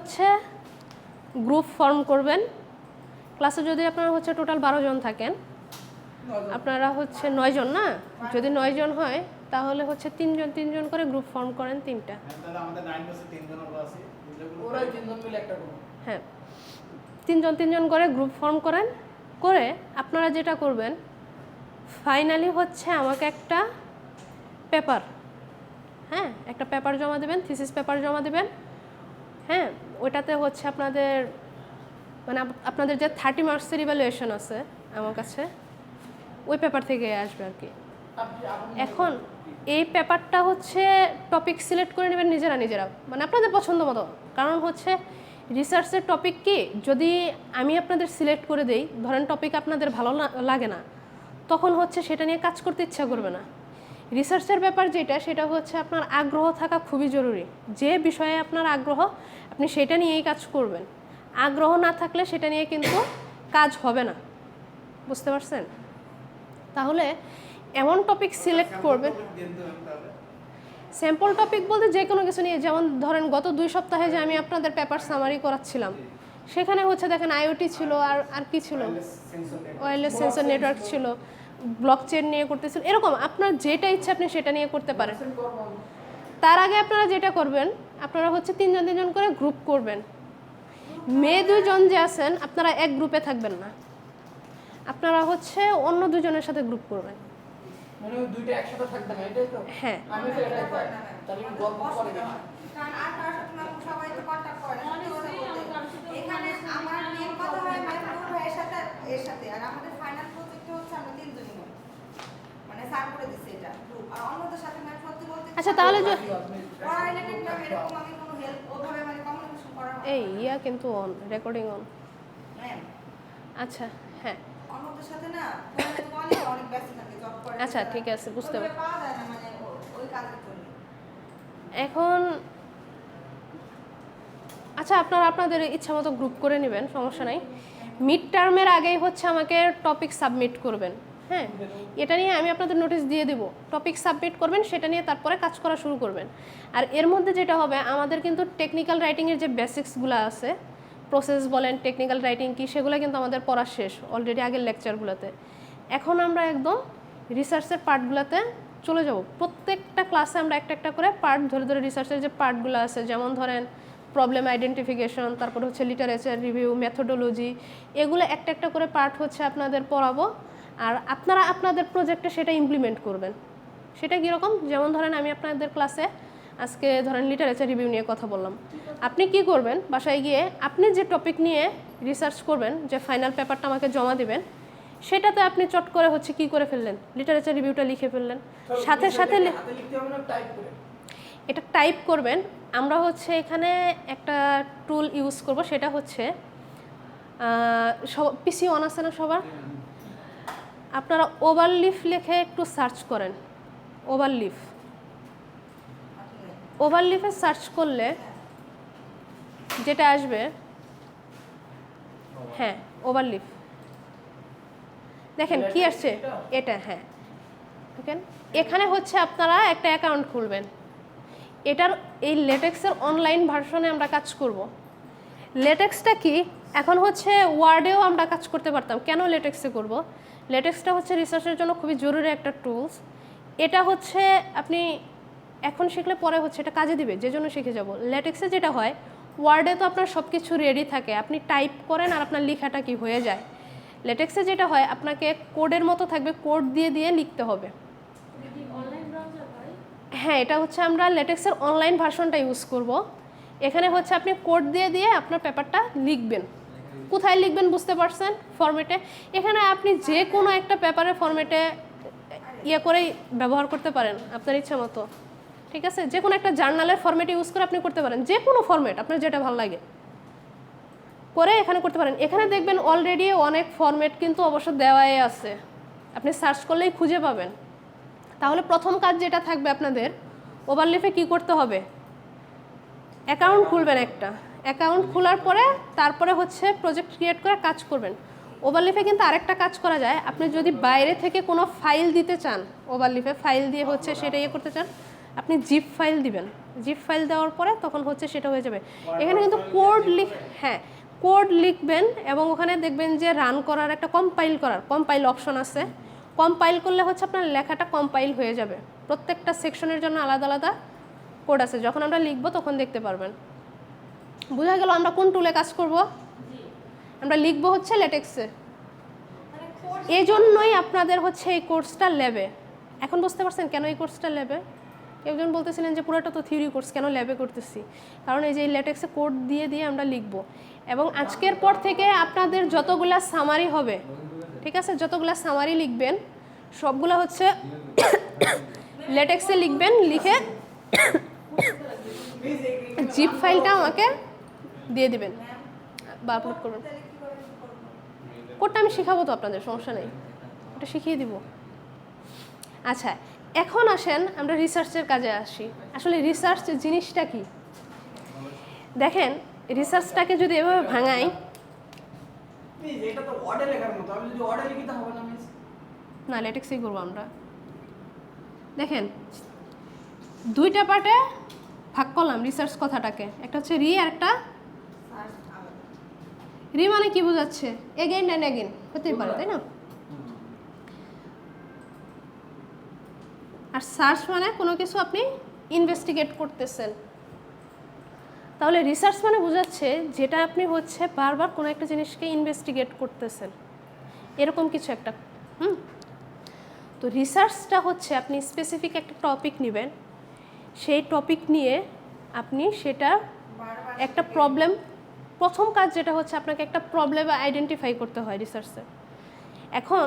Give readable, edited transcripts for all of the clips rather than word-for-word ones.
হচ্ছে group form করবেন। ক্লাসে যদি আপনারা হচ্ছে টোটাল 12 জন থাকেন, আপনারা হচ্ছে 9 জন না, যদি 9 জন হয় তাহলে হচ্ছে 3 জন করে গ্রুপ ফর্ম করেন 3টা। তাহলে আমাদের 9 বসে 3 জন আমরা আছি, ওরা 3 জন মিলে একটা গ্রুপ। হ্যাঁ, 3 জন করে গ্রুপ ফর্ম করেন। করে আপনারা যেটা করবেন, ফাইনালি হচ্ছে আমাকে একটা পেপার, হ্যাঁ একটা পেপার জমা দেবেন, থিসিস পেপার জমা দেবেন। হ্যাঁ, ওইটাতে হচ্ছে আপনাদের মানে আপনাদের যে 30 মার্কসের ইভ্যালুয়েশন আছে আমার কাছে, ওই পেপার থেকে আসবে আর কি। এখন এই পেপারটা হচ্ছে টপিক সিলেক্ট করে নেবেন নিজেরা, মানে আপনাদের পছন্দ মতো। কারণ হচ্ছে রিসার্চের টপিক কি, যদি আমি আপনাদের সিলেক্ট করে দেই, ধরেন টপিক আপনাদের ভালো লাগে না, তখন হচ্ছে সেটা নিয়ে কাজ করতে ইচ্ছা করবে না। রিসার্চের ব্যাপার যেটা, সেটা হচ্ছে আপনার আগ্রহ থাকা খুবই জরুরি। যে বিষয়ে আপনার আগ্রহ, আপনি সেটা নিয়েই কাজ করবেন। আগ্রহ না থাকলে সেটা নিয়ে কিন্তু কাজ হবে না, বুঝতে পারছেন? তাহলে এমন টপিক সিলেক্ট করবেন, স্যাম্পল টপিক বলতে যে কোনো কিছু নিয়ে। যেমন ধরেন গত 2 সপ্তাহে যে আমি আপনাদের পেপার সামারি করাচ্ছিলাম, সেখানে হচ্ছে দেখেন আইওটি ছিল, আর কি ছিল, ওয়্যারলেস সেন্সর নেটওয়ার্ক ছিল, ব্লকচেন নিয়ে করতেছিল। এরকম আপনার যেটা ইচ্ছা আপনি সেটা নিয়ে করতে পারেন। তার আগে আপনারা যেটা করবেন, আপনারা হচ্ছে 3 জন করে গ্রুপ করবেন। মেয়ে 2 জন যে আছেন, আপনারা এক গ্রুপে থাকবেন না, আপনারা হচ্ছে অন্য 2 জনের সাথে গ্রুপ করবেন। মানে ওই দুইটা একসাথে থাকবে না, এটাই তো? হ্যাঁ, আমি তো এটাই চাই। তাহলে আমি গল্প করে দিই। কারণ আর কার সাথে ম্যাম সবাই তো কন্টাক্ট করে না। এখানে আমার মেন কথা হয় ম্যাম এর সাথে আর আমাদের ফাইনাল প্রজেক্ট হচ্ছে আমরা 3 জনই হই। মানে স্যার করে দিছে এটা গ্রুপ। আর অন্যদের সাথে ম্যাম সত্যি বলতে আচ্ছা তাহলে যে পড়া রিলেটেড ম্যাম এরকম আমি কোনো হেল্প ওভাবে মানে কমিউনিকেশন করা হয় এই ইয়া কিন্তু অন, রেকর্ডিং অন। ম্যাম আচ্ছা হ্যাঁ, অন্যদের সাথে না অনেক ব্যস্ত থাকে, জব করে। আচ্ছা ঠিক আছে, বুঝতে পারছি। পাওয়া যায় না মানে ওই কাজের জন্য। এখন আচ্ছা আপনারা আপনাদের ইচ্ছা মতো গ্রুপ করে নেবেন, সমস্যা নাই। মিড টার্মের আগেই হচ্ছে আমাকে টপিক সাবমিট করবেন। হ্যাঁ, এটা নিয়ে আমি আপনাদের নোটিশ দিয়ে দেব, টপিক সাবমিট করবেন, সেটা নিয়ে তারপরে কাজ করা শুরু করবেন। আর এর মধ্যে যেটা হবে, আমাদের কিন্তু টেকনিক্যাল রাইটিংয়ের যে বেসিক্সগুলো আছে, প্রসেস বলেন, টেকনিক্যাল রাইটিং কি, সেগুলো কিন্তু আমাদের পড়া শেষ অলরেডি আগের লেকচারগুলোতে। এখন আমরা একদম রিসার্চের পার্টগুলোতে চলে যাব। প্রত্যেকটা ক্লাসে আমরা একটা করে পার্ট ধরে ধরে রিসার্চের যে পার্টগুলো আছে, যেমন ধরেন প্রবলেম আইডেন্টিফিকেশন, তারপর হচ্ছে লিটারেচার রিভিউ, মেথোডোলজি, এগুলো একটা করে পার্ট হচ্ছে আপনাদের পড়াবো। আর আপনারা আপনাদের প্রজেক্টে সেটা ইমপ্লিমেন্ট করবেন। সেটা কীরকম, যেমন ধরেন আমি আপনাদের ক্লাসে আজকে ধরেন লিটারেচার রিভিউ নিয়ে কথা বললাম, আপনি কি করবেন, বাসায় গিয়ে আপনি যে টপিক নিয়ে রিসার্চ করবেন, যে ফাইনাল পেপারটা আমাকে জমা দিবেন, সেটাতে আপনি চট করে হচ্ছে কি করে ফেললেন, লিটারেচার রিভিউটা লিখে ফেললেন। সাথে সাথে এটা টাইপ করবেন। আমরা হচ্ছে এখানে একটা টুল ইউজ করব, সেটা হচ্ছে পিসি অন আছে না সবার, আপনারা ওভারলিফ লিখে একটু সার্চ করেন। ওভারলিফে সার্চ করলে যেটা আসবে, হ্যাঁ ওভারলিফ, দেখেন কি আসছে এটা। হ্যাঁ দেখেন, এখানে হচ্ছে আপনারা একটা অ্যাকাউন্ট খুলবেন। এটার এই লেটেক্সের অনলাইন ভার্সনে আমরা কাজ করব। লেটেক্সটা কি, এখন হচ্ছে ওয়ার্ডেও আমরা কাজ করতে পারতাম, কেন লেটেক্সে করব? লেটেক্সটা হচ্ছে রিসার্চের জন্য খুবই জরুরি একটা টুলস। এটা হচ্ছে আপনি এখন শিখলে পরে হচ্ছে এটা কাজে দিবে, যে জন্য শিখে যাব। লেটেক্সে যেটা হয়, ওয়ার্ডে তো আপনার সব কিছু রেডি থাকে, আপনি টাইপ করেন আর আপনার লেখাটা কি হয়ে যায়। লেটেক্সে যেটা হয়, আপনাকে কোডের মতো থাকবে, কোড দিয়ে লিখতে হবে। হ্যাঁ, এটা হচ্ছে আমরা লেটেক্সের অনলাইন ভার্সনটা ইউজ করব। এখানে হচ্ছে আপনি কোড দিয়ে আপনার পেপারটা লিখবেন। কোথায় লিখবেন বুঝতে পারছেন? ফরম্যাটে। এখানে আপনি যে কোনো একটা পেপারের ফরম্যাটে ইয়ে করেই ব্যবহার করতে পারেন আপনার ইচ্ছা মতো, ঠিক আছে? যে কোনো একটা জার্নালের ফরম্যাট ইউজ করে আপনি করতে পারেন, যে কোনো ফরম্যাট আপনার যেটা ভালো লাগে করে এখানে করতে পারেন। এখানে দেখবেন অলরেডি অনেক ফরম্যাট কিন্তু অবশ্য দেওয়াই আছে, আপনি সার্চ করলেই খুঁজে পাবেন। তাহলে প্রথম কাজ যেটা থাকবে আপনাদের, ওভারলিফে কি করতে হবে, অ্যাকাউন্ট খুলবেন একটা। অ্যাকাউন্ট খোলার পরে তারপরে হচ্ছে প্রজেক্ট ক্রিয়েট করে কাজ করবেন। ওভারলিফে কিন্তু আরেকটা কাজ করা যায়, আপনি যদি বাইরে থেকে কোনো ফাইল দিতে চান, ওভারলিফে ফাইল দিয়ে হচ্ছে সেটা ইয়ে করতে চান, আপনি জিপ ফাইল দিবেন। জিপ ফাইল দেওয়ার পরে তখন হচ্ছে সেটা হয়ে যাবে। এখানে কিন্তু কোড লিখবেন এবং ওখানে দেখবেন যে রান করার একটা কম্পাইল অপশন আছে। কম্পাইল করলে হচ্ছে আপনার লেখাটা কম্পাইল হয়ে যাবে। প্রত্যেকটা সেকশনের জন্য আলাদা আলাদা কোড আছে, যখন আমরা লিখবো তখন দেখতে পারবেন। বোঝা গেল আমরা কোন টুলে কাজ করব? আমরা লিখবো হচ্ছে লেটেক্সে। এই জন্যই আপনাদের হচ্ছে এই কোর্সটা ল্যাবে। এখন বুঝতে পারছেন কেন এই কোর্সটা ল্যাবে? একজন বলতেছিলেন যে পুরোটা তো থিওরি কোর্স, কেন ল্যাবে করতেছি? কারণ এই যে লেটেক্সে কোড দিয়ে দিয়ে আমরা লিখবো, এবং আজকের পর থেকে আপনাদের যতগুলা সামারি হবে, ঠিক আছে, যতগুলা সামারি লিখবেন সবগুলো হচ্ছে লেটেক্সে লিখবেন, লিখে জিপ ফাইলটা আমাকে দিয়ে দিবেন বা আপলোড করবেন। কোডটা আমি শেখাবো তো আপনাদের, সমস্যা নেই, ওটা শিখিয়ে দিব। আচ্ছা, এখন আসেন আমরা রিসার্চের কাজে আসি। আসলে রিসার্চ জিনিসটা কি? দেখেন, রিসার্চটাকে যদি এভাবে ভাঙাই, এটা তো অর্ডার লেখার মতো, আমি যদি অর্ডার লিখি তা হবে না মিস? না, লেটেক্সেই করবো আমরা। দেখেন, দুইটা পার্টে ভাগ করলাম রিসার্চ কথাটাকে, একটা হচ্ছে রি আর একটা রি মানে কি বোঝাচ্ছে? এগেইন অ্যান্ড এগেইন হতেই পারে, তাই না? আর সার্চ মানে কোনো কিছু আপনি ইনভেস্টিগেট করতেছেন। তাহলে রিসার্চ মানে বোঝাচ্ছে যেটা আপনি হচ্ছে বারবার কোনো একটা জিনিসকে ইনভেস্টিগেট করতেছেন, এরকম কিছু একটা। তো রিসার্চটা হচ্ছে আপনি স্পেসিফিক একটা টপিক নেবেন, সেই টপিক নিয়ে আপনি সেটা একটা প্রবলেম, প্রথম কাজ যেটা হচ্ছে আপনাকে একটা প্রবলেম আইডেন্টিফাই করতে হয় রিসার্চে। এখন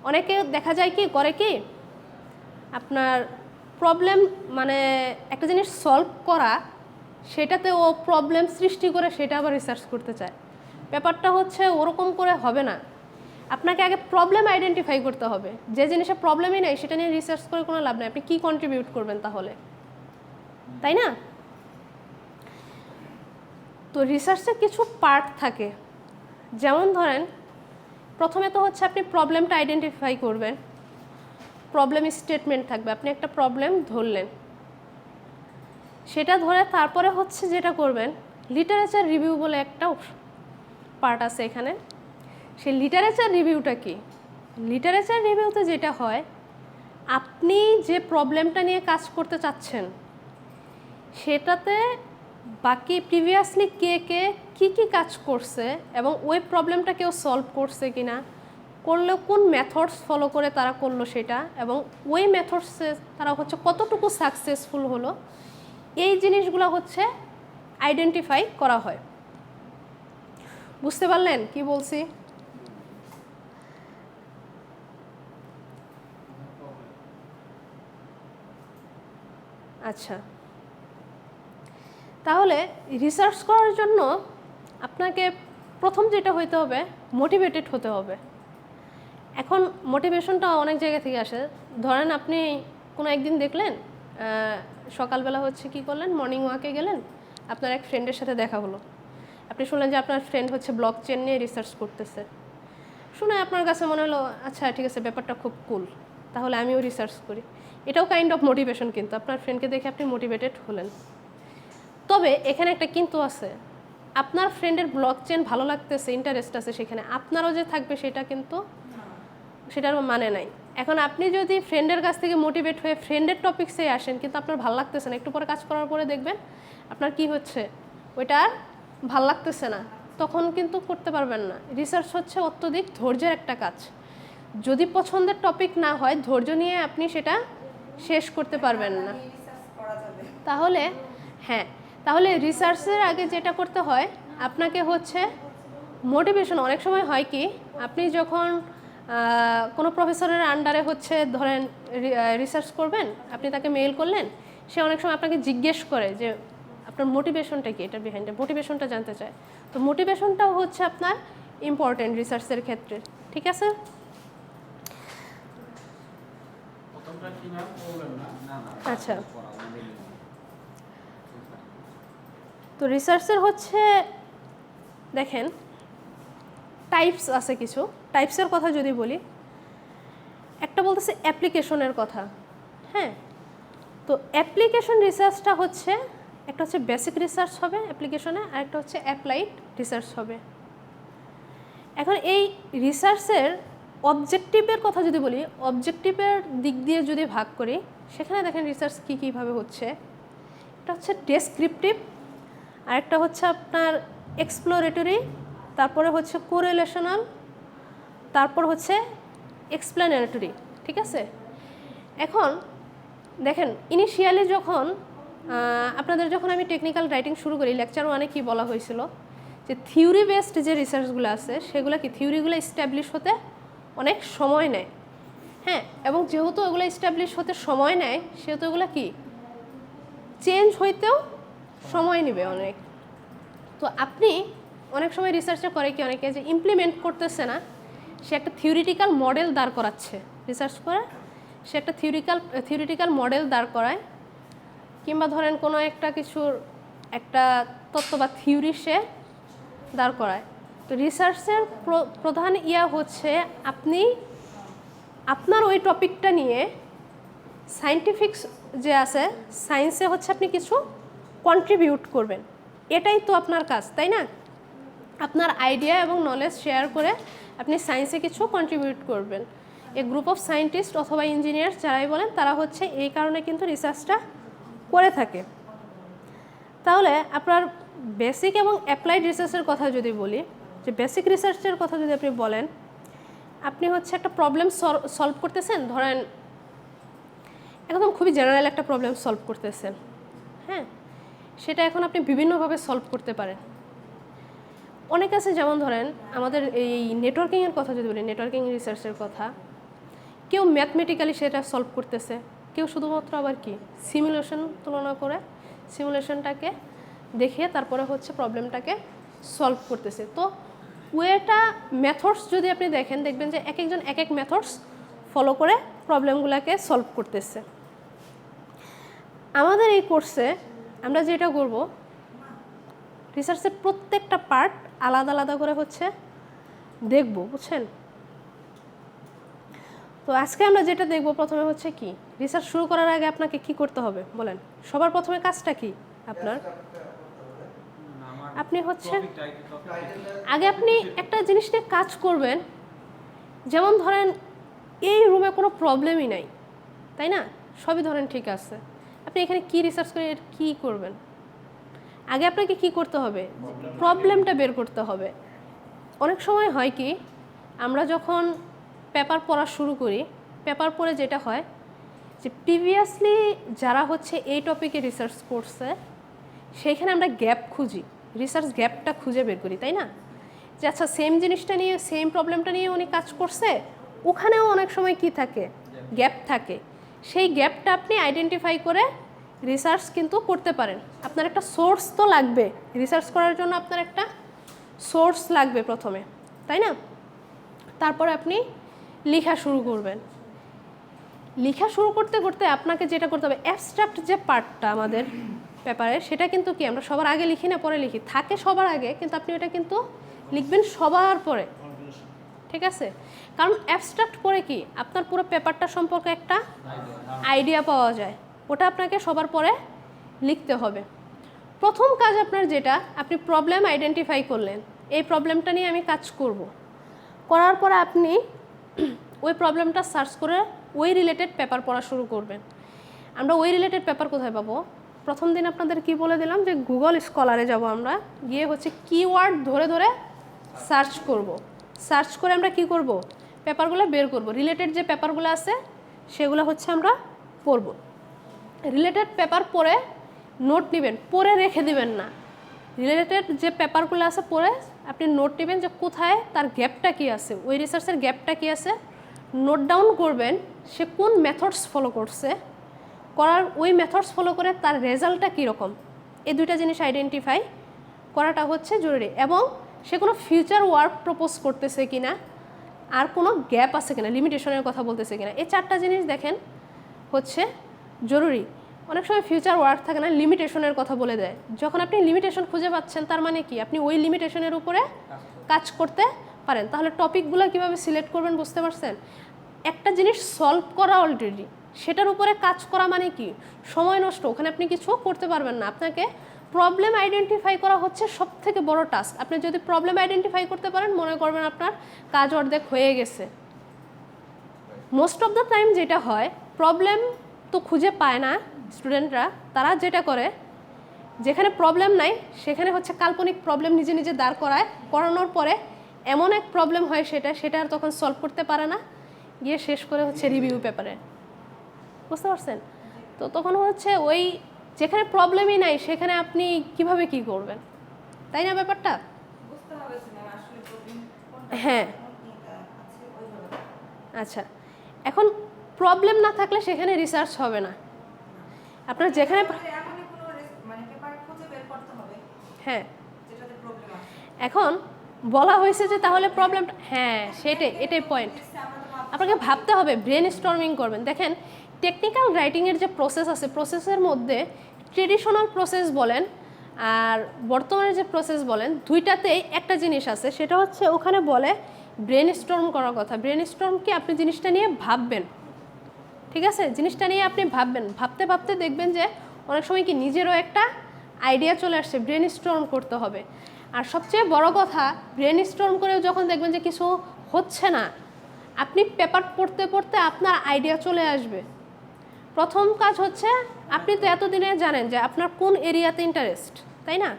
অনেকে দেখা যায় কি করে কি, আপনার প্রবলেম মানে একটা জিনিস সলভ করা, সেটাতে ও প্রবলেম সৃষ্টি করে সেটা আবার রিসার্চ করতে চায়। ব্যাপারটা হচ্ছে ওরকম করে হবে না। আপনাকে আগে প্রবলেম আইডেন্টিফাই করতে হবে। যে জিনিসে প্রবলেমই নেই সেটা নিয়ে রিসার্চ করে কোনো লাভ নেই। আপনি কী কন্ট্রিবিউট করবেন তাহলে, তাই না? তো রিসার্চের কিছু পার্ট থাকে, যেমন ধরেন প্রথমে তো হচ্ছে আপনি প্রবলেমটা আইডেন্টিফাই করবেন, প্রবলেম স্টেটমেন্ট থাকবে, আপনি একটা প্রবলেম ধরলেন, সেটা ধরে তারপরে হচ্ছে যেটা করবেন, লিটারেচার রিভিউ বলে একটা পার্ট আছে এখানে। সেই লিটারেচার রিভিউটা কি? লিটারেচার রিভিউতে যেটা হয়, আপনি যে প্রবলেমটা নিয়ে কাজ করতে চাচ্ছেন সেটাতে বাকি প্রিভিয়াসলি কে কে কী কী কাজ করছে এবং ওই প্রবলেমটা কেউ সলভ করছে কি না, করলেও কোন মেথডস ফলো করে তারা করলো সেটা, এবং ওই মেথডসে তারা হচ্ছে কতটুকু সাকসেসফুল হলো, এই জিনিসগুলো হচ্ছে আইডেন্টিফাই করা হয়। বুঝতে পারলেন কি বলছি? আচ্ছা, তাহলে রিসার্চ করার জন্য আপনাকে প্রথম যেটা হইতে হবে, মোটিভেটেড হতে হবে। এখন মোটিভেশনটা অনেক জায়গা থেকে আসে। ধরেন আপনি কোনো একদিন দেখলেন সকালবেলা হচ্ছে কি করলেন, মর্নিং ওয়াকে গেলেন, আপনার এক ফ্রেন্ডের সাথে দেখা হলো, আপনি শুনলেন যে আপনার ফ্রেন্ড হচ্ছে ব্লক চেন নিয়ে রিসার্চ করতেছে। শুনে আপনার কাছে মনে হলো আচ্ছা ঠিক আছে, ব্যাপারটা খুব কুল, তাহলে আমিও রিসার্চ করি। এটাও কাইন্ড অফ মোটিভেশন, কিন্তু আপনার ফ্রেন্ডকে দেখে আপনি মোটিভেটেড হলেন। তবে এখানে একটা কিন্তু আছে, আপনার ফ্রেন্ডের ব্লক চেন ভালো লাগতেছে, ইন্টারেস্ট আছে সেখানে, আপনারও যে থাকবে সেটা কিন্তু সেটার মানে নাই। এখন আপনি যদি ফ্রেন্ডের কাছ থেকে মোটিভেট হয়ে ফ্রেন্ডের টপিক্সে আসেন, কিন্তু আপনার ভালো লাগতেছে না, একটু পরে কাজ করার পরে দেখবেন আপনার কি হচ্ছে, ওইটা আর ভাল লাগতেছে না, তখন কিন্তু করতে পারবেন না। রিসার্চ হচ্ছে অত্যধিক ধৈর্যের একটা কাজ। যদি পছন্দের টপিক না হয়, ধৈর্য নিয়ে আপনি সেটা শেষ করতে পারবেন না। তাহলে তাহলে রিসার্চের আগে যেটা করতে হয়, আপনাকে হচ্ছে মোটিভেশন। অনেক সময় হয় কি, আপনি যখন কোনো প্রফেসরের আন্ডারে হচ্ছে ধরেন রিসার্চ করবেন, আপনি তাকে মেইল করলেন, সে অনেক সময় আপনাকে জিজ্ঞেস করে যে আপনার মোটিভেশনটা কি, এটা বিহাইন্ডে মোটিভেশনটা জানতে চায়। তো মোটিভেশনটাও হচ্ছে আপনার ইম্পর্টেন্ট রিসার্চের ক্ষেত্রে, ঠিক আছে? আচ্ছা, তো রিসার্চের হচ্ছে দেখেন টাইপস আছে কিছু। টাইপসের কথা যদি বলি, একটা বলতেছে অ্যাপ্লিকেশনের কথা। হ্যাঁ, তো অ্যাপ্লিকেশন রিসার্চটা হচ্ছে একটা হচ্ছে বেসিক রিসার্চ হবে অ্যাপ্লিকেশনে, আর একটা হচ্ছে অ্যাপ্লাইড রিসার্চ হবে। এখন এই রিসার্চের অবজেক্টিভের কথা যদি বলি, অবজেক্টিভের দিক দিয়ে যদি ভাগ করি, সেখানে দেখেন রিসার্চ কীভাবে হচ্ছে। একটা হচ্ছে ডেসক্রিপটিভ, আরেকটা হচ্ছে আপনার এক্সপ্লোরেটরি, তারপরে হচ্ছে কোরিলেশনাল, তারপর হচ্ছে এক্সপ্লেনেটরি, ঠিক আছে। এখন দেখেন ইনিশিয়ালি যখন আপনাদের যখন আমি টেকনিক্যাল রাইটিং শুরু করি, লেকচার 1-এ কী বলা হয়েছিল যে থিওরি বেসড যে রিসার্চগুলো আছে সেগুলো কি থিওরিগুলো এস্টাবলিশ হতে অনেক সময় নেয়, হ্যাঁ, এবং যেহেতু ওগুলো এস্টাবলিশ হতে সময় নেয় সেহেতু ওগুলো কি চেঞ্জ হইতেও সময় নেবে অনেক। তো আপনি অনেক সময় রিসার্চটা করে কি অনেকে যে ইমপ্লিমেন্ট করতেছে না, সে একটা থিওরিটিক্যাল মডেল দাঁড় করাচ্ছে, রিসার্চ করে সে একটা থিওরিটিক্যাল মডেল দাঁড় করায়, কিংবা ধরেন কোনো একটা কিছুর একটা তত্ত্ব বা থিওরি সে দাঁড় করায়। তো রিসার্চের প্রধান হচ্ছে আপনি আপনার ওই টপিকটা নিয়ে সায়েন্টিফিক যে আছে সায়েন্সে হচ্ছে আপনি কিছু কন্ট্রিবিউট করবেন, এটাই তো আপনার কাজ, তাই না? আপনার আইডিয়া এবং নলেজ শেয়ার করে আপনি সায়েন্সে কিছু কন্ট্রিবিউট করবেন। এ গ্রুপ অফ সায়েন্টিস্ট অথবা ইঞ্জিনিয়ার যারাই বলেন তারা হচ্ছে এই কারণে কিন্তু রিসার্চটা করে থাকে। তাহলে আপনার বেসিক এবং অ্যাপ্লাইড রিসার্চের কথা যদি বলি, যে বেসিক রিসার্চের কথা যদি আপনি বলেন, আপনি হচ্ছে একটা প্রবলেম সলভ করতেছেন, ধরেন একদম খুবই জেনারেল একটা প্রবলেম সলভ করতেছেন, হ্যাঁ, সেটা এখন আপনি বিভিন্নভাবে সলভ করতে পারেন। অনেক আছে, যেমন ধরেন আমাদের এই নেটওয়ার্কিংয়ের কথা যদি বলি, নেটওয়ার্কিং রিসার্চের কথা, কেউ ম্যাথমেটিক্যালি সেটা সলভ করতেছে, কেউ শুধুমাত্র আবার কি সিমুলেশন তুলনা করে সিমুলেশনটাকে দেখিয়ে তারপরে হচ্ছে প্রবলেমটাকে সলভ করতেছে। তো ওয়েটা মেথডস যদি আপনি দেখেন, দেখবেন যে এক একজন এক এক মেথডস ফলো করে প্রবলেমগুলোকে সলভ করতেছে। আমাদের এই কোর্সে আমরা যেটা করব, রিসার্চের প্রত্যেকটা পার্ট আলাদা আলাদা করে হচ্ছে দেখব, বুঝছেন? তো আজকে আমরা যেটা দেখব প্রথমে হচ্ছে কি, রিসার্চ শুরু করার আগে আপনাকে কি করতে হবে বলেন? সবার প্রথমে কাজটা কি আপনার? আপনি হচ্ছে আগে আপনি একটা জিনিস নিয়ে কাজ করবেন, যেমন ধরেন এই রুমে কোনো প্রবলেমই নাই, তাই না? সবই ধরেন ঠিক আছে, আপনি এখানে কি রিসার্চ করে কি করবেন? আগে আপনাকে কি করতে হবে? প্রবলেমটা বের করতে হবে। অনেক সময় হয় কি, আমরা যখন পেপার পড়া শুরু করি, পেপার পড়ে যেটা হয় যে প্রিভিয়াসলি যারা হচ্ছে এই টপিকে রিসার্চ করছে সেইখানে আমরা গ্যাপ খুঁজি, রিসার্চ গ্যাপটা খুঁজে বের করি, তাই না? যে আচ্ছা সেম জিনিসটা নিয়ে সেম প্রবলেমটা নিয়ে উনি কাজ করছে, ওখানেও অনেক সময় কি থাকে, গ্যাপ থাকে। সেই গ্যাপটা আপনি আইডেন্টিফাই করে রিসার্চ কিন্তু করতে পারেন। আপনার একটা সোর্স তো লাগবে, রিসার্চ করার জন্য আপনার একটা সোর্স লাগবে প্রথমে, তাই না? তারপরে আপনি লেখা শুরু করবেন। লেখা শুরু করতে করতে আপনাকে যেটা করতে হবে, অ্যাবস্ট্রাক্ট যে পার্টটা আমাদের পেপারে, সেটা কিন্তু কি আমরা সবার আগে লিখি না পরে লিখি, থাকে সবার আগে, কিন্তু আপনি ওটা কিন্তু লিখবেন সবার পরে, ঠিক আছে? কারণ অ্যাবস্ট্রাক্ট পরে কি আপনার পুরো পেপারটা সম্পর্কে একটা আইডিয়া পাওয়া যায়, ওটা আপনাকে সবার পরে লিখতে হবে। প্রথম কাজ আপনার যেটা, আপনি প্রবলেম আইডেন্টিফাই করলেন, এই প্রবলেমটা নিয়ে আমি কাজ করব, করার পরে আপনি ওই প্রবলেমটা সার্চ করে ওই রিলেটেড পেপার পড়া শুরু করবেন। আমরা ওই রিলেটেড পেপার কোথায় পাবো? প্রথম দিন আপনাদের কি বলে দিলাম যে গুগল স্কলারে যাব, আমরা গিয়ে হচ্ছে কিওয়ার্ড ধরে ধরে সার্চ করব, সার্চ করে আমরা কি করব, পেপারগুলো বের করব, রিলেটেড যে পেপারগুলো আছে সেগুলো হচ্ছে আমরা পড়ব। রিলেটেড পেপার পড়ে নোট নেবেন, পড়ে রেখে দিবেন না, রিলেটেড যে পেপারগুলো আছে পড়ে আপনি নোট নেবেন যে কোথায় তার গ্যাপটা কী আছে, ওই রিসার্চের গ্যাপটা কী আছে, নোট ডাউন করবেন সে কোন মেথডস ফলো করছে, করার ওই মেথডস ফলো করে তার রেজাল্টটা কীরকম, এই দুইটা জিনিস আইডেন্টিফাই করাটা হচ্ছে জরুরি। এবং সে কোনো ফিউচার ওয়ার্ক প্রপোজ করতেছে কিনা, আর কোনো গ্যাপ আছে কিনা, লিমিটেশনের কথা বলতেছে কিনা, এই চারটা জিনিস দেখেন হচ্ছে জরুরি। অনেক সময় ফিউচার ওয়ার্ক থাকে না, লিমিটেশনের কথা বলে দেয়। যখন আপনি লিমিটেশন খুঁজে পাচ্ছেন তার মানে কি আপনি ওই লিমিটেশনের উপরে কাজ করতে পারেন। তাহলে টপিকগুলো কীভাবে সিলেক্ট করবেন বুঝতে পারছেন? একটা জিনিস সলভ করা অলরেডি, সেটার উপরে কাজ করা মানে কি সময় নষ্ট, ওখানে আপনি কিছু করতে পারবেন না। আপনাকে প্রবলেম আইডেন্টিফাই করা হচ্ছে সব থেকে বড় টাস্ক। আপনি যদি প্রবলেম আইডেন্টিফাই করতে পারেন মনে করবেন আপনার কাজ অর্ধেক হয়ে গেছে। মোস্ট অফ দ্য টাইম যেটা হয় প্রবলেম তো খুঁজে পায় না স্টুডেন্টরা, তারা যেটা করে যেখানে প্রবলেম নাই সেখানে হচ্ছে কাল্পনিক প্রবলেম নিজে নিজে দাঁড় করানোর পরে এমন এক প্রবলেম হয় সেটা আর তখন সলভ করতে পারে না, গিয়ে শেষ করে হচ্ছে রিভিউ পেপারে। বুঝতে পারছেন? তো তখন হচ্ছে ওই যেখানে প্রবলেমই নাই সেখানে আপনি কিভাবে কি করবেন, তাই না ব্যাপারটা? বুঝতে হবে সিনেমা আসলে প্রবলেম কোনটা হ্যাঁ। কোনটা আছে ওইভাবে। আচ্ছা, এখন প্রবলেম না থাকলে সেখানে রিসার্চ হবে না। আপনার যেখানে এমনই কোনো মানে পেপার খুঁজে বের করতে হবে হ্যাঁ যেটাতে প্রবলেম আছে। এখন বলা হয়েছে যে তাহলে প্রবলেমটা, হ্যাঁ এটাই পয়েন্ট। আপনাকে ভাবতে হবে, ব্রেন স্টর্মিং করবেন। দেখেন টেকনিক্যাল রাইটিংয়ের যে প্রসেস আছে প্রসেসের মধ্যে ট্রেডিশনাল প্রসেস বলেন আর বর্তমানে যে প্রসেস বলেন দুইটাতেই একটা জিনিস আছে, সেটা হচ্ছে ওখানে বলে ব্রেন স্টর্ম করার কথা। ব্রেন স্টর্ম কি আপনি জিনিসটা নিয়ে ভাববেন, ঠিক আছে, জিনিসটা নিয়ে আপনি ভাববেন, ভাবতে ভাবতে দেখবেন যে অনেক সময় কি নিজেরও একটা আইডিয়া চলে আসছে, ব্রেন স্টর্ম করতে হবে। আর সবচেয়ে বড় কথা ব্রেন স্টর্ম করেও যখন দেখবেন যে কিছু হচ্ছে না, আপনি পেপার পড়তে পড়তে আপনার আইডিয়া চলে আসবে। প্রথম কাজ হচ্ছে আপনি তো এতদিনে জানেন যে আপনার কোন এরিয়াতে ইন্টারেস্ট, তাই না?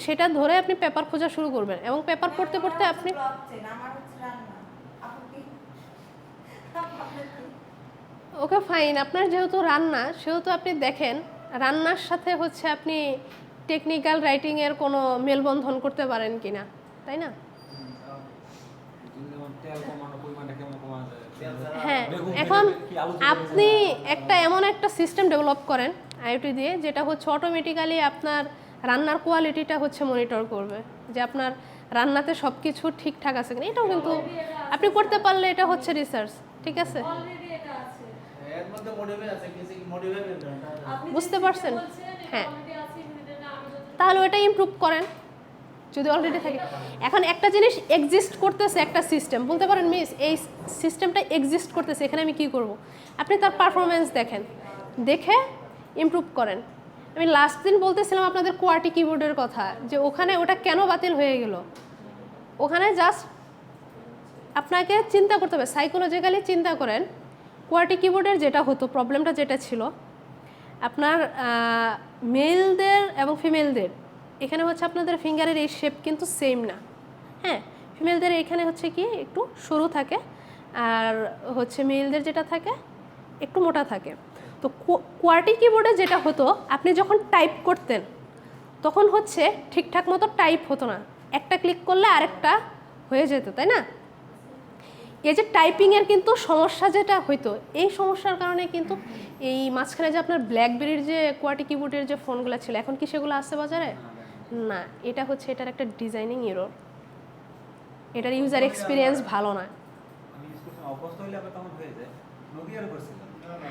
সেটা ধরে আপনি পেপার খোঁজা শুরু করবেন এবং পেপার পড়তে পড়তে আপনি আমার হচ্ছে রান্না আপু কি ওকে ফাইন, আপনার যেহেতু রান্না সেহেতু আপনি দেখেন রান্নার সাথে হচ্ছে আপনি টেকনিক্যাল রাইটিংয়ের কোনো মেলবন্ধন করতে পারেন কি না, তাই না? হ্যাঁ, এখন আপনি এমন একটা সিস্টেম ডেভেলপ করেন আইওটি দিয়ে যেটা হচ্ছে অটোমেটিক্যালি আপনার রান্নার কোয়ালিটিটা হচ্ছে মনিটর করবে, যে আপনার রান্নাতে সব কিছু ঠিকঠাক আছে কিনা। এটাও কিন্তু আপনি করতে পারলে এটা হচ্ছে রিসার্চ, ঠিক আছে? এর মধ্যে মোটিভে আছে, কিছু মোটিভে বের করেন। বুঝতে পারছেন? হ্যাঁ, তাহলে ওটা ইমপ্রুভ করেন যদি অলরেডি থাকে। এখন একটা জিনিস এক্সিস্ট করতেছে, একটা সিস্টেম বলতে পারেন মিস এই সিস্টেমটা এক্সিস্ট করতেছে, এখানে আমি কি করব, আপনি তার পারফরমেন্স দেখেন, দেখে ইমপ্রুভ করেন। আমি লাস্ট দিন বলতেছিলাম আপনাদের কোয়ার্টি কিবোর্ডের কথা, যে ওখানে ওটা কেন বাতিল হয়ে গেল। ওখানে জাস্ট আপনাকে চিন্তা করতে হবে, সাইকোলজিক্যালি চিন্তা করেন কোয়ার্টি কিবোর্ডের যেটা হতো প্রবলেমটা যেটা ছিল আপনার মেলদের এবং ফিমেলদের এখানে হচ্ছে আপনাদের ফিঙ্গারের এই শেপ কিন্তু সেম না। হ্যাঁ, ফিমেলদের এখানে হচ্ছে কি একটু সরু থাকে আর হচ্ছে মেলদের যেটা থাকে একটু মোটা থাকে। তো কোয়ার্টি কিবোর্ডে যেটা হতো আপনি যখন টাইপ করতেন তখন হচ্ছে ঠিকঠাক মতো টাইপ হতো না, একটা ক্লিক করলে আরেকটা হয়ে যেত, তাই না? এই যে টাইপিংয়ের কিন্তু সমস্যা যেটা হইতো, এই সমস্যার কারণে কিন্তু এই মাঝখানে যে আপনার ব্ল্যাকবেরির যে কোয়ার্টি কিবোর্ডের যে ফোনগুলো ছিল এখন কি সেগুলো আসছে বাজারে? না, এটা হচ্ছে এটার একটা ডিজাইনিং এরর, এটার ইউজার এক্সপিরিয়েন্স ভালো না।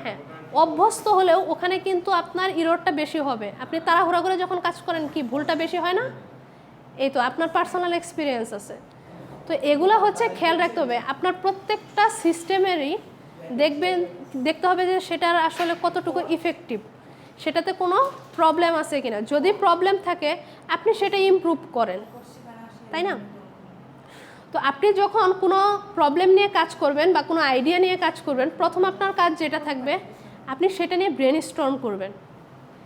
হ্যাঁ, অভ্যস্ত হলেও ওখানে কিন্তু আপনার ইররটা বেশি হবে। আপনি তাড়াহুড়া করে যখন কাজ করেন কি ভুলটা বেশি হয় না? এই তো আপনার পার্সোনাল এক্সপিরিয়েন্স আছে। তো এগুলো হচ্ছে খেয়াল রাখতে হবে আপনার প্রত্যেকটা সিস্টেমেরই, দেখতে হবে যে সেটার আসলে কতটুকু ইফেক্টিভ, সেটাতে কোনো প্রবলেম আছে কিনা। যদি প্রবলেম থাকে আপনি সেটা ইমপ্রুভ করেন, তাই না? তো আপনি যখন কোনো প্রবলেম নিয়ে কাজ করবেন বা কোনো আইডিয়া নিয়ে কাজ করবেন, প্রথম আপনার কাজ যেটা থাকবে আপনি সেটা নিয়ে ব্রেন স্টর্ম করবেন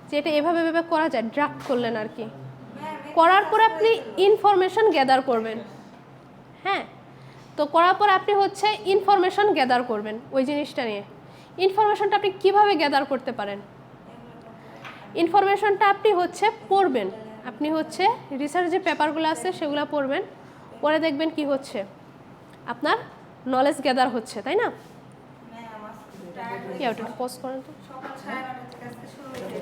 যে এটা এভাবে এভাবে করা যায়, ড্রাফট করলেন আর কি। করার পরে আপনি ইনফরমেশন গ্যাদার করবেন। হ্যাঁ, তো করার পর আপনি হচ্ছে ইনফরমেশন গ্যাদার করবেন ওই জিনিসটা নিয়ে। ইনফরমেশনটা আপনি কিভাবে গ্যাদার করতে পারেন? ইনফরমেশনটা আপনি হচ্ছে পড়বেন, আপনি হচ্ছে রিসার্চ যে পেপারগুলো আছে সেগুলো পড়বেন, পরে দেখবেন কি হচ্ছে আপনার নলেজ গ্যাদার হচ্ছে, তাই না? কি ওটা পোস্ট করেন তো। সকাল 9:30 থেকে শুরু হয়েছে।